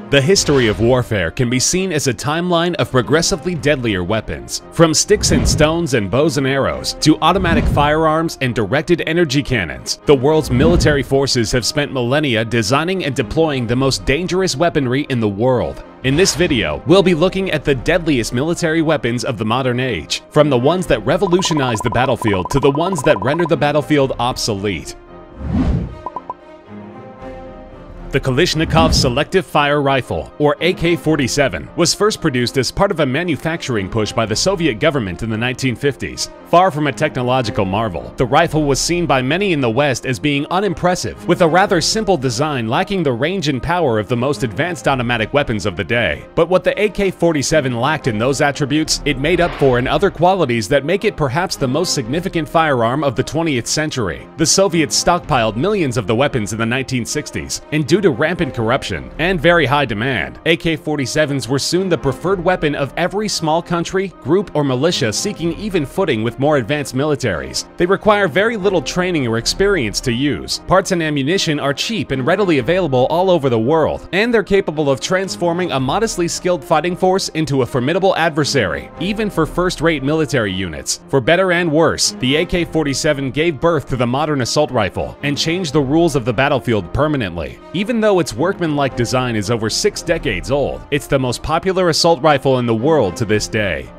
The history of warfare can be seen as a timeline of progressively deadlier weapons. From sticks and stones and bows and arrows, to automatic firearms and directed energy cannons, the world's military forces have spent millennia designing and deploying the most dangerous weaponry in the world. In this video, we'll be looking at the deadliest military weapons of the modern age, from the ones that revolutionize the battlefield to the ones that render the battlefield obsolete. The Kalashnikov Selective Fire Rifle, or AK-47, was first produced as part of a manufacturing push by the Soviet government in the 1950s. Far from a technological marvel, the rifle was seen by many in the West as being unimpressive, with a rather simple design lacking the range and power of the most advanced automatic weapons of the day. But what the AK-47 lacked in those attributes, it made up for in other qualities that make it perhaps the most significant firearm of the 20th century. The Soviets stockpiled millions of the weapons in the 1960s, and due to rampant corruption and very high demand, AK-47s were soon the preferred weapon of every small country, group, or militia seeking even footing with more advanced militaries. They require very little training or experience to use. Parts and ammunition are cheap and readily available all over the world, and they're capable of transforming a modestly skilled fighting force into a formidable adversary, even for first-rate military units. For better and worse, the AK-47 gave birth to the modern assault rifle and changed the rules of the battlefield permanently. Even though its workmanlike design is over 6 decades old, it's the most popular assault rifle in the world to this day.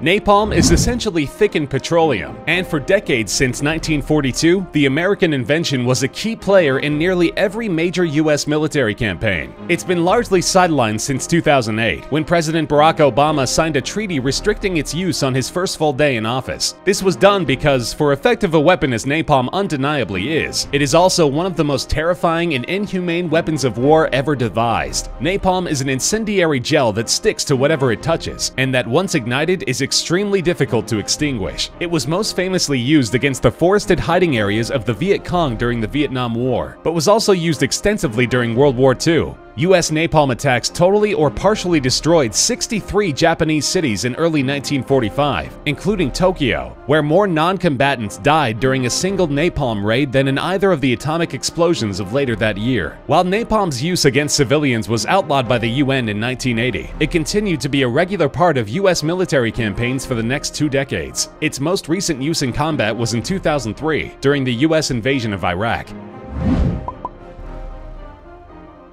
Napalm is essentially thickened petroleum, and for decades since 1942, the American invention was a key player in nearly every major US military campaign. It's been largely sidelined since 2008, when President Barack Obama signed a treaty restricting its use on his first full day in office. This was done because, for effective a weapon as napalm undeniably is, it is also one of the most terrifying and inhumane weapons of war ever devised. Napalm is an incendiary gel that sticks to whatever it touches, and that once ignited is extremely difficult to extinguish. It was most famously used against the forested hiding areas of the Viet Cong during the Vietnam War, but was also used extensively during World War II. US napalm attacks totally or partially destroyed 63 Japanese cities in early 1945, including Tokyo, where more non-combatants died during a single napalm raid than in either of the atomic explosions of later that year. While napalm's use against civilians was outlawed by the UN in 1980, it continued to be a regular part of US military campaigns for the next 2 decades. Its most recent use in combat was in 2003, during the US invasion of Iraq.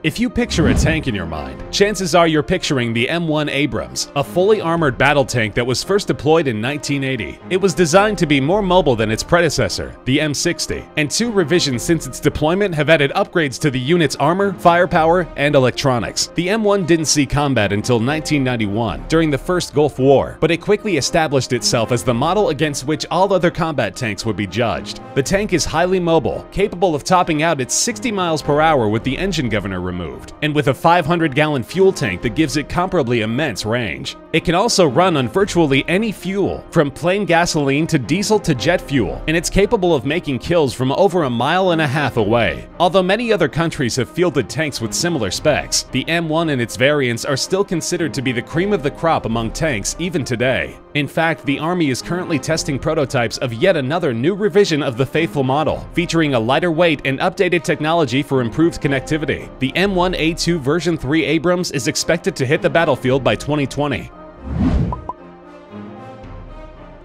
If you picture a tank in your mind, chances are you're picturing the M1 Abrams, a fully armored battle tank that was first deployed in 1980. It was designed to be more mobile than its predecessor, the M60, and 2 revisions since its deployment have added upgrades to the unit's armor, firepower, and electronics. The M1 didn't see combat until 1991, during the First Gulf War, but it quickly established itself as the model against which all other combat tanks would be judged. The tank is highly mobile, capable of topping out at 60 miles per hour with the engine governor removed, and with a 500-gallon fuel tank that gives it comparably immense range. It can also run on virtually any fuel, from plain gasoline to diesel to jet fuel, and it's capable of making kills from over 1.5 miles away. Although many other countries have fielded tanks with similar specs, the M1 and its variants are still considered to be the cream of the crop among tanks even today. In fact, the Army is currently testing prototypes of yet another new revision of the faithful model, featuring a lighter weight and updated technology for improved connectivity. The M1A2 version 3 Abrams is expected to hit the battlefield by 2020.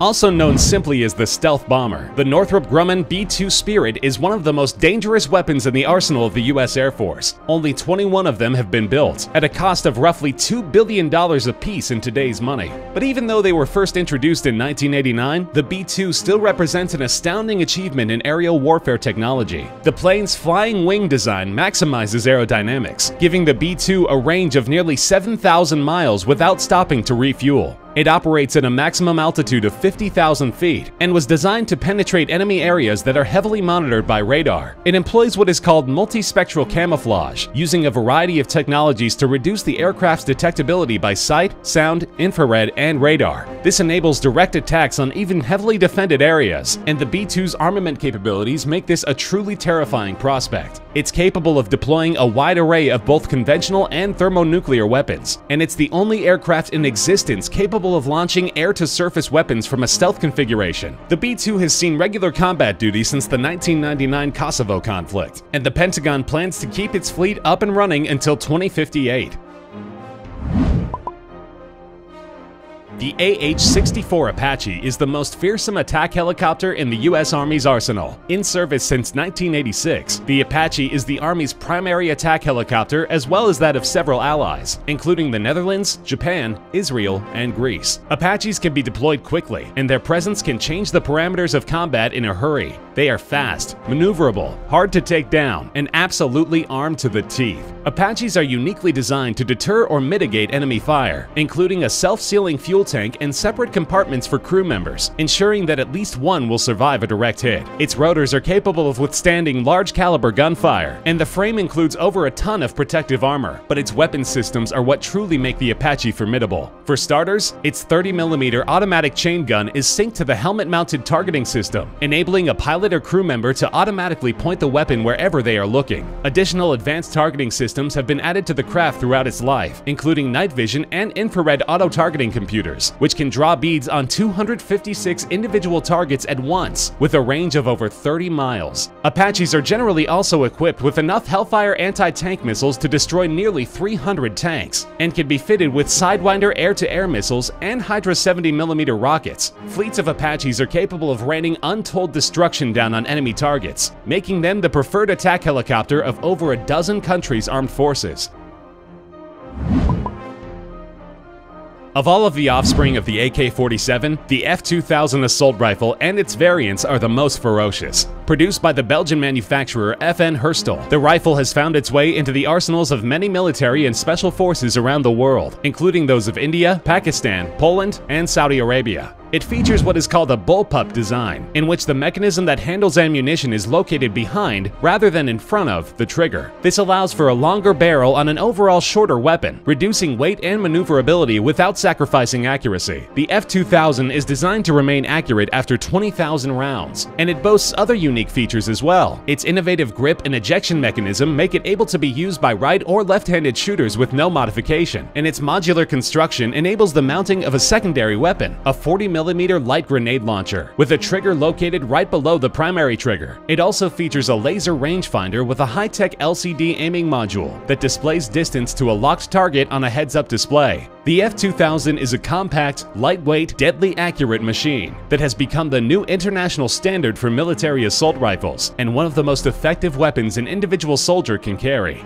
Also known simply as the stealth bomber, the Northrop Grumman B-2 Spirit is one of the most dangerous weapons in the arsenal of the US Air Force. Only 21 of them have been built, at a cost of roughly $2 billion apiece in today's money. But even though they were first introduced in 1989, the B-2 still represents an astounding achievement in aerial warfare technology. The plane's flying wing design maximizes aerodynamics, giving the B-2 a range of nearly 7,000 miles without stopping to refuel. It operates at a maximum altitude of 50,000 feet and was designed to penetrate enemy areas that are heavily monitored by radar. It employs what is called multispectral camouflage, using a variety of technologies to reduce the aircraft's detectability by sight, sound, infrared, and radar. This enables direct attacks on even heavily defended areas, and the B-2's armament capabilities make this a truly terrifying prospect. It's capable of deploying a wide array of both conventional and thermonuclear weapons, and it's the only aircraft in existence capable capable of launching air-to-surface weapons from a stealth configuration. The B-2 has seen regular combat duty since the 1999 Kosovo conflict, and the Pentagon plans to keep its fleet up and running until 2058. The AH-64 Apache is the most fearsome attack helicopter in the U.S. Army's arsenal. In service since 1986, the Apache is the Army's primary attack helicopter as well as that of several allies, including the Netherlands, Japan, Israel, and Greece. Apaches can be deployed quickly, and their presence can change the parameters of combat in a hurry. They are fast, maneuverable, hard to take down, and absolutely armed to the teeth. Apaches are uniquely designed to deter or mitigate enemy fire, including a self-sealing fuel tank and separate compartments for crew members, ensuring that at least one will survive a direct hit. Its rotors are capable of withstanding large-caliber gunfire, and the frame includes over a ton of protective armor, but its weapon systems are what truly make the Apache formidable. For starters, its 30mm automatic chain gun is synced to the helmet-mounted targeting system, enabling a pilot or crew member to automatically point the weapon wherever they are looking. Additional advanced targeting systems have been added to the craft throughout its life, including night vision and infrared auto-targeting computers, which can draw beads on 256 individual targets at once, with a range of over 30 miles. Apaches are generally also equipped with enough Hellfire anti-tank missiles to destroy nearly 300 tanks, and can be fitted with Sidewinder air-to-air missiles and Hydra 70mm rockets. Fleets of Apaches are capable of raining untold destruction down on enemy targets, making them the preferred attack helicopter of over a dozen countries' armed forces. Of all of the offspring of the AK-47, the F2000 assault rifle and its variants are the most ferocious. Produced by the Belgian manufacturer FN Herstal, the rifle has found its way into the arsenals of many military and special forces around the world, including those of India, Pakistan, Poland, and Saudi Arabia. It features what is called a bullpup design, in which the mechanism that handles ammunition is located behind, rather than in front of, the trigger. This allows for a longer barrel on an overall shorter weapon, reducing weight and maneuverability without sacrificing accuracy. The F2000 is designed to remain accurate after 20,000 rounds, and it boasts other unique features as well. Its innovative grip and ejection mechanism make it able to be used by right or left-handed shooters with no modification, and its modular construction enables the mounting of a secondary weapon, a 40mm light grenade launcher, with a trigger located right below the primary trigger. It also features a laser rangefinder with a high-tech LCD aiming module that displays distance to a locked target on a heads-up display. The F2000 is a compact, lightweight, deadly accurate machine that has become the new international standard for military assault rifles, and one of the most effective weapons an individual soldier can carry.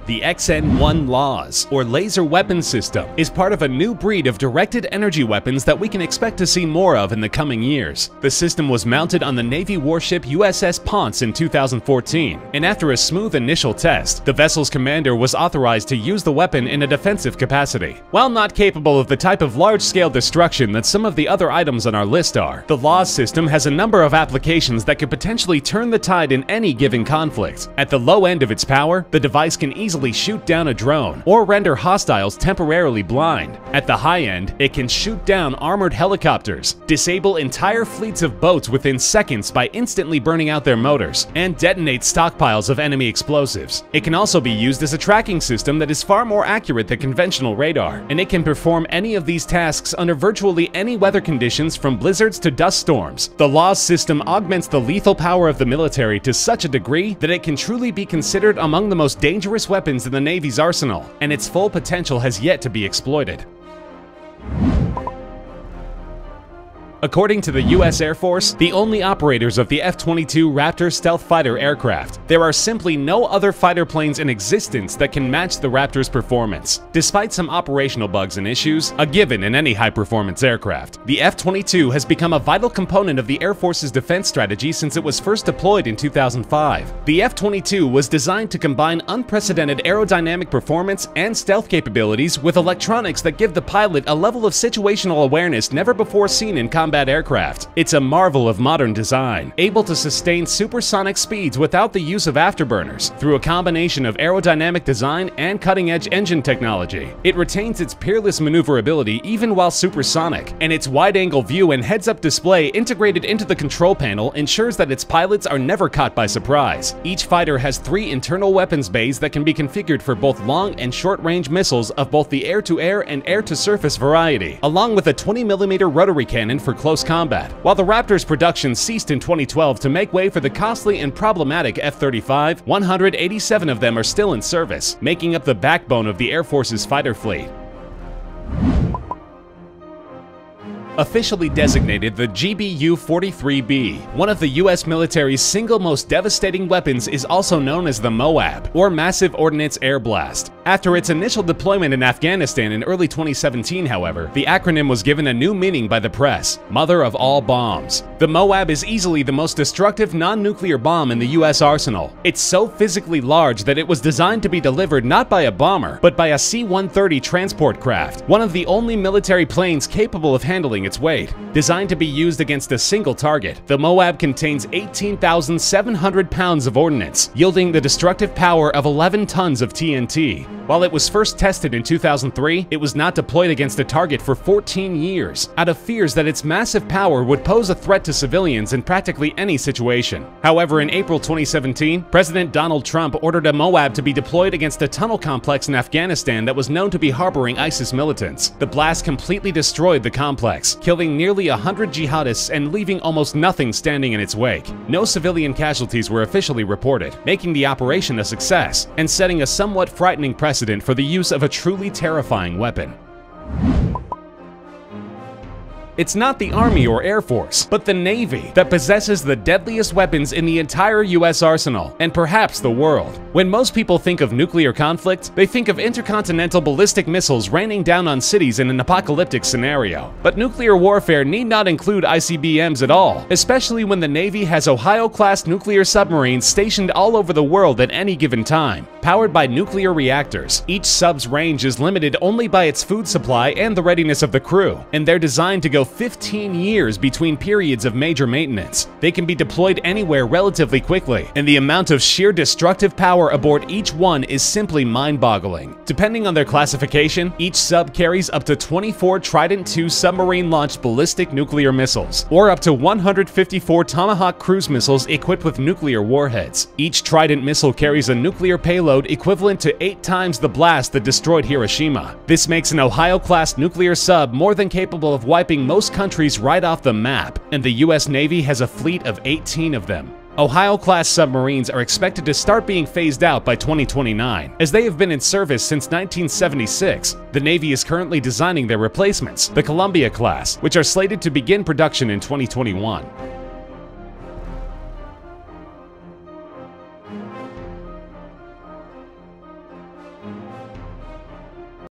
The XN-1 LAWS, or Laser Weapon System, is part of a new breed of directed energy weapons that we can expect to see more of in the coming years. The system was mounted on the Navy warship USS Ponce in 2014, and after a smooth initial test, the vessel's commander was authorized to use the weapon in a defensive capacity. While not capable of the type of large-scale destruction that some of the other items on our list are, the LAWS system has a number of applications that could potentially turn the tide in any given conflict. At the low end of its power, the device can easily shoot down a drone or render hostiles temporarily blind. At the high end, it can shoot down armored helicopters, disable entire fleets of boats within seconds by instantly burning out their motors, and detonate stockpiles of enemy explosives. It can also be used as a tracking system that is far more accurate than conventional radar, and it can perform any of these tasks under virtually any weather conditions from blizzards to dust storms. The LAWS system augments the lethal power of the military to such a degree that it can truly be considered among the most dangerous weapons in the Navy's arsenal, and its full potential has yet to be exploited. According to the U.S. Air Force, the only operators of the F-22 Raptor stealth fighter aircraft, there are simply no other fighter planes in existence that can match the Raptor's performance. Despite some operational bugs and issues, a given in any high-performance aircraft, the F-22 has become a vital component of the Air Force's defense strategy since it was first deployed in 2005. The F-22 was designed to combine unprecedented aerodynamic performance and stealth capabilities with electronics that give the pilot a level of situational awareness never before seen in combat combat aircraft. It's a marvel of modern design, able to sustain supersonic speeds without the use of afterburners through a combination of aerodynamic design and cutting-edge engine technology. It retains its peerless maneuverability even while supersonic, and its wide-angle view and heads-up display integrated into the control panel ensures that its pilots are never caught by surprise. Each fighter has 3 internal weapons bays that can be configured for both long and short-range missiles of both the air-to-air and air-to-surface variety, along with a 20mm rotary cannon for close combat. While the Raptor's production ceased in 2012 to make way for the costly and problematic F-35, 187 of them are still in service, making up the backbone of the Air Force's fighter fleet. Officially designated the GBU-43B, one of the US military's single most devastating weapons is also known as the MOAB, or Massive Ordnance Air Blast. After its initial deployment in Afghanistan in early 2017, however, the acronym was given a new meaning by the press: Mother of All Bombs. The MOAB is easily the most destructive non-nuclear bomb in the US arsenal. It's so physically large that it was designed to be delivered not by a bomber, but by a C-130 transport craft, one of the only military planes capable of handling its weight. Designed to be used against a single target, the MOAB contains 18,700 pounds of ordnance, yielding the destructive power of 11 tons of TNT. While it was first tested in 2003, it was not deployed against a target for 14 years, out of fears that its massive power would pose a threat to civilians in practically any situation. However, in April 2017, President Donald Trump ordered a MOAB to be deployed against a tunnel complex in Afghanistan that was known to be harboring ISIS militants. The blast completely destroyed the complex, killing nearly 100 jihadists and leaving almost nothing standing in its wake. No civilian casualties were officially reported, making the operation a success and setting a somewhat frightening precedent for the use of a truly terrifying weapon. It's not the Army or Air Force, but the Navy that possesses the deadliest weapons in the entire US arsenal, and perhaps the world. When most people think of nuclear conflict, they think of intercontinental ballistic missiles raining down on cities in an apocalyptic scenario. But nuclear warfare need not include ICBMs at all, especially when the Navy has Ohio-class nuclear submarines stationed all over the world at any given time, powered by nuclear reactors. Each sub's range is limited only by its food supply and the readiness of the crew, and they're designed to go 15 years between periods of major maintenance. They can be deployed anywhere relatively quickly, and the amount of sheer destructive power aboard each one is simply mind-boggling. Depending on their classification, each sub carries up to 24 Trident II submarine-launched ballistic nuclear missiles, or up to 154 Tomahawk cruise missiles equipped with nuclear warheads. Each Trident missile carries a nuclear payload equivalent to 8 times the blast that destroyed Hiroshima. This makes an Ohio-class nuclear sub more than capable of wiping most countries right off the map, and the US Navy has a fleet of 18 of them. Ohio-class submarines are expected to start being phased out by 2029, as they have been in service since 1976. The Navy is currently designing their replacements, the Columbia-class, which are slated to begin production in 2021.